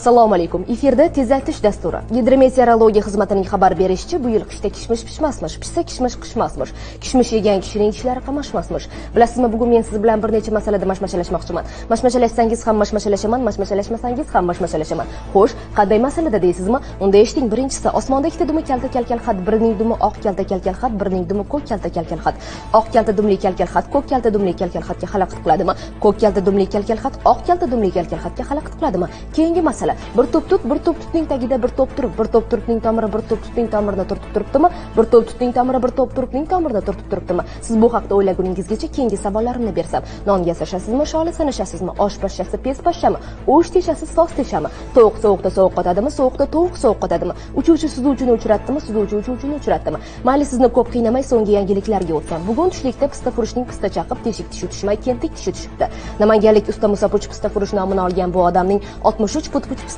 Assalomu alaykum. Efirda tezlatish dasturi. Gidrometeorologiya xizmatining xabar berishicha, bu yil qishda kishmish pishmasmish, pishsa kishmish qishmasmish. Kishmish yegan kishining tishlari qamashmasmish. Bilasizmi, bugun men siz bilan bir necha masalada mashmashalashmoqchiman. Mashmashalashsangiz ham mashmashalashaman, mashmashalashmasangiz ham mashmashalashaman. Xo'sh, qanday masalada deysizmi? Unda eshiting. Birinchisi, osmonda ikkita dumi kalta kalkal xat, birining dumi oq kalta kalkal xat, birining dumi ko'k kalta kalkal xat. Oq kalta dumli kalkal xat, ko'k kalta dumli kalkal xatga xalaqit qiladimi? Ko'k kalta dumli kalkal xat, oq kalta dumli kalkal xatga xalaqit qiladimi? Keyingi masala. Bir top tutning tagida bir top turib, bir top turibning tomiri bir top tutning tomirida turtib turibdimi? Bir top tutning tomiri bir top turibning tomirida turtib turibdimi? Siz bu haqda o'ylaguningizgacha keyingi savollarimni bersam, non yasashasizmi, sholi sanashasizmi, osh pashshasi pes pashshami, o'sh teshasiz sos teshami, tovuq sovuqda sovuq qotadimi, sovuqda tovuq sovuq qotadimi, uchuvchi suzuvchini uchratdimi, suzuvchi uchuvchini uchratdimi? Mayli, sizni ko'p qiynamay so'nggi yangiliklarga o'tsam. Bugun tushlikda pistafurushning pista chaqib, teshik tishi tushmay kentik tishi tushibdi. Namanganlik usta Musapuch pistafurush nomini olgan bu odamning 63 put